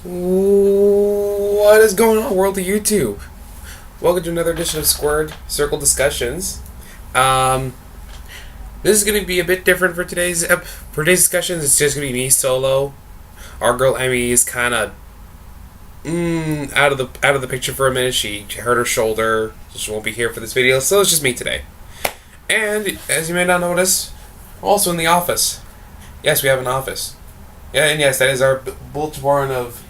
What is going on, world of YouTube? Welcome to another edition of Squared Circle Discussions. This is going to be a bit different for today's discussions. It's just going to be me solo. Our girl Emmy is kind of out of the picture for a minute. She hurt her shoulder, so she won't be here for this video. So it's just me today. And as you may not notice, also in the office. Yes, we have an office. Yeah, and yes, that is our bulletin board of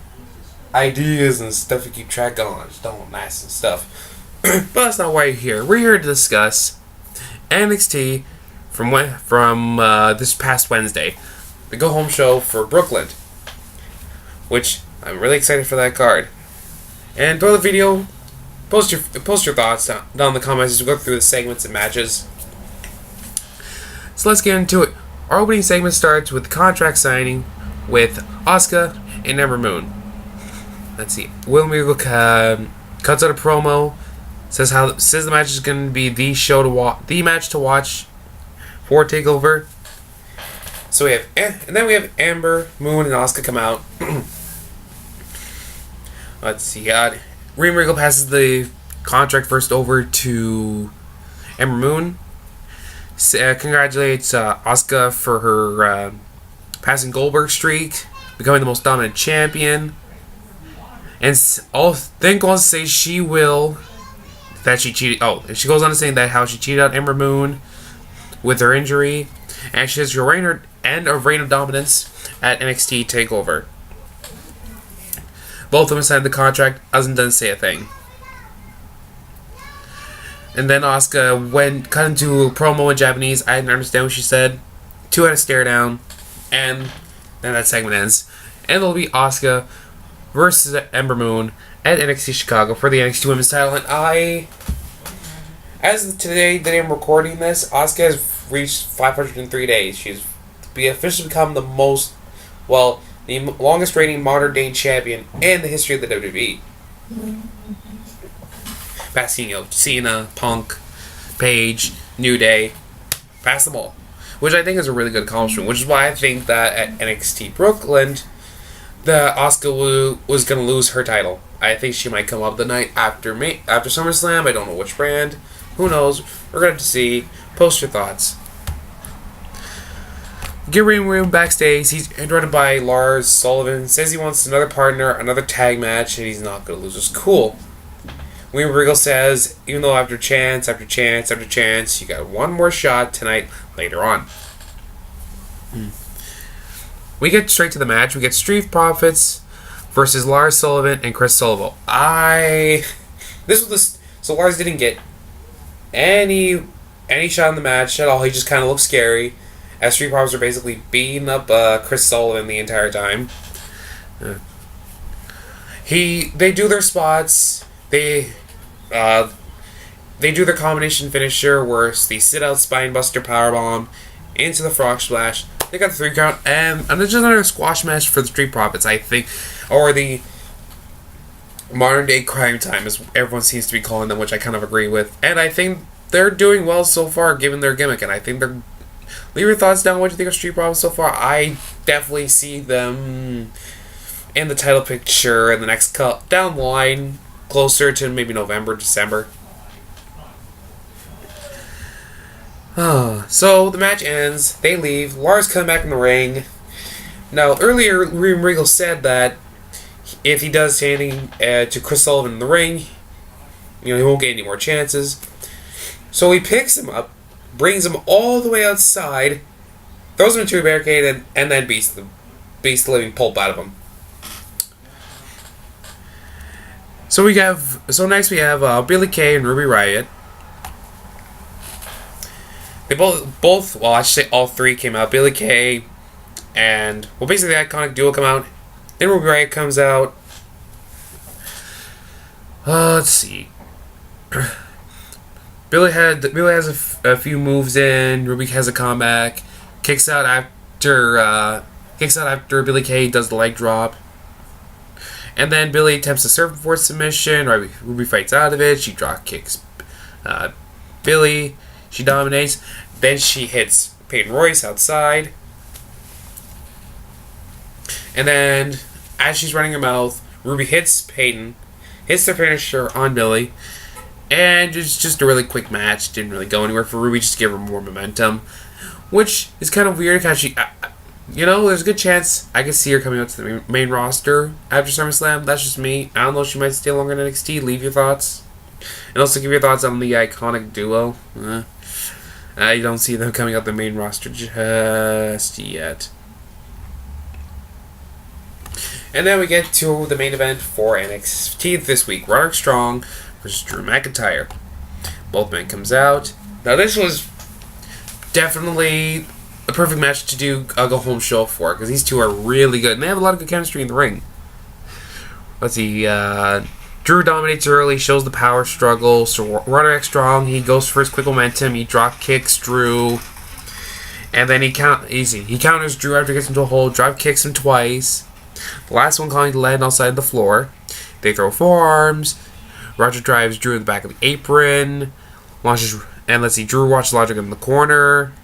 ideas and stuff we keep track on, don't last and stuff. But that's not why you're here. We're here to discuss NXT from this past Wednesday, the go home show for Brooklyn, which I'm really excited for that card. And throughout the video, post your thoughts down in the comments as we go through the segments and matches. So let's get into it. Our opening segment starts with the contract signing with Asuka and Ember Moon. Let's see. William Regal cuts out a promo, says the match is going to be the match to watch for Takeover. So we have, and then we have Ember Moon and Asuka come out. Let's see. William Regal passes the contract first over to Ember Moon. Congratulates Asuka for her passing Goldberg streak, becoming the most dominant champion. And then goes on to say she cheated. Oh, she goes on to say that how she cheated out Ember Moon with her injury, and she has a reign of dominance at NXT Takeover. Both of them signed the contract. Doesn't say a thing. And then Asuka cut into a promo in Japanese. I didn't understand what she said. 2 had a stare down, and then that segment ends. And it'll be Asuka versus Ember Moon at NXT Chicago for the NXT Women's title. And as of today that I'm recording this, Asuka has reached 503 days. She's officially become the longest reigning modern day champion in the history of the WWE. Passing Cena, Punk, Paige, New Day, pass them all, which I think is a really good accomplishment. Which is why I think that at NXT Brooklyn, that Asuka was going to lose her title. I think she might come up the night after SummerSlam. I don't know which brand. Who knows? We're going to see. Post your thoughts. Get room backstage. He's interrupted by Lars Sullivan. Says he wants another partner, another tag match, and he's not going to lose. It's cool. William Regal says, even though after chance, you got one more shot tonight later on. We get straight to the match. We get Street Profits versus Lars Sullivan and Chris Sullivan. So Lars didn't get any shot in the match at all. He just kind of looked scary, as Street Profits are basically beating up Chris Sullivan the entire time. They do their spots. They do their combination finisher, where they sit out spinebuster powerbomb into the frog splash. They got the 3 count, and there's just another squash match for the Street Profits, I think, or the modern day crime time, as everyone seems to be calling them, which I kind of agree with. And I think they're doing well so far, given their gimmick. And I think leave your thoughts down. What you think of Street Profits so far? I definitely see them in the title picture in the next down the line, closer to maybe November, December. So the match ends. They leave. Lars comes back in the ring. Now, earlier, Regal said that if he does say anything to Chris Sullivan in the ring, he won't get any more chances. So he picks him up, brings him all the way outside, throws him into a barricade, and then beats the living pulp out of him. So next we have Billie Kay and Ruby Riott. They both, I should say all 3 came out. Billie Kay and, basically the Iconic Duo come out. Then Ruby Riott comes out. Let's see. Billie has a few moves in. Ruby has a comeback. Kicks out after Billie Kay does the leg drop. And then Billie attempts to serve for submission. Ruby fights out of it. She drop kicks Billie. She dominates. Then she hits Peyton Royce outside. And then as she's running her mouth, Ruby hits Peyton, hits the finisher on Billie, and it's just a really quick match. Didn't really go anywhere for Ruby, just to give her more momentum, which is kind of weird because she, there's a good chance I could see her coming out to the main roster after SummerSlam. That's just me. I don't know if she might stay longer in NXT. Leave your thoughts. And also give your thoughts on the iconic duo. I don't see them coming out the main roster just yet. And then we get to the main event for NXT this week. Roderick Strong versus Drew McIntyre. Both men comes out. Now this was definitely a perfect match to do a go-home show for, because these two are really good, and they have a lot of good chemistry in the ring. Let's see, Drew dominates early, shows the power struggle, so Roderick Strong, he goes for his quick momentum, he drop kicks Drew, and then he counters Drew after he gets into a hold, drop kicks him twice. The last one calling to land outside the floor. They throw forearms. Roger drives Drew in the back of the apron. Drew watches Logic in the corner.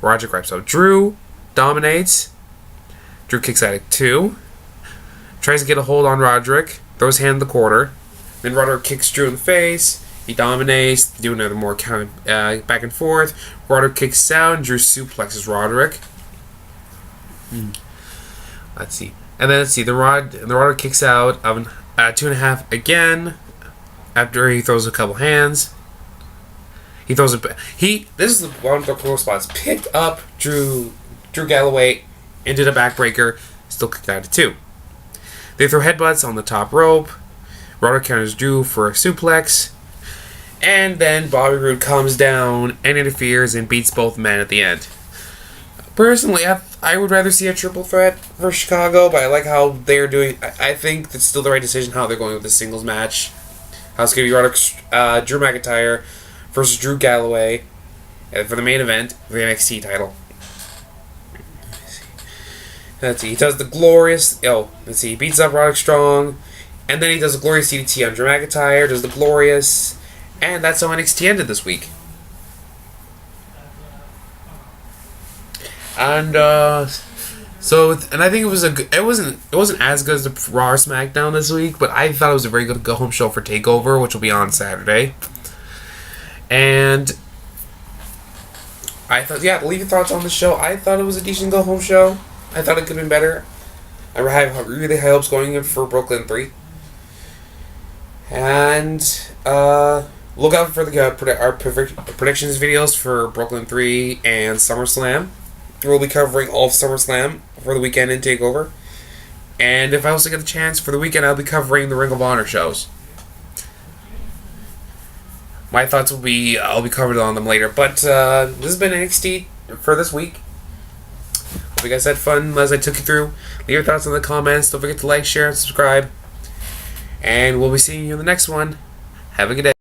Roger grabs out Drew. Dominates. Drew kicks out at 2. Tries to get a hold on Roderick. Throws hand in the corner. Then Roderick kicks Drew in the face. He dominates. Do another more count back and forth. Roderick kicks out. And Drew suplexes Roderick. Let's see. And then the Roderick kicks out of 2.5 again after he throws a couple hands. He throws it. This is one of the cool spots. Picked up Drew Galloway into the backbreaker. Still kicked out at 2. They throw headbutts on the top rope. Roderick counters Drew for a suplex. And then Bobby Roode comes down and interferes and beats both men at the end. Personally, I would rather see a triple threat for Chicago, but I like how they're doing. I think that's still the right decision how they're going with the singles match. How it's going to be Roderick, Drew McIntyre versus Drew Galloway for the main event for the NXT title. Let's see. He does the glorious. He beats up Roderick Strong, and then he does the glorious DDT on Drew McIntyre. Does the glorious, and that's how NXT ended this week. And I think it wasn't as good as the Raw or SmackDown this week, but I thought it was a very good go-home show for TakeOver, which will be on Saturday. And I thought, leave your thoughts on the show. I thought it was a decent go-home show. I thought it could have been better. I have really high hopes going in for Brooklyn 3. And look out for our predictions videos for Brooklyn 3 and SummerSlam. We'll be covering all of SummerSlam for the weekend in TakeOver. And if I also get the chance for the weekend, I'll be covering the Ring of Honor shows. My thoughts I'll be covered on them later. But this has been NXT for this week. Hope you guys had fun as I took you through. Leave your thoughts in the comments. Don't forget to like, share, and subscribe. And we'll be seeing you in the next one. Have a good day.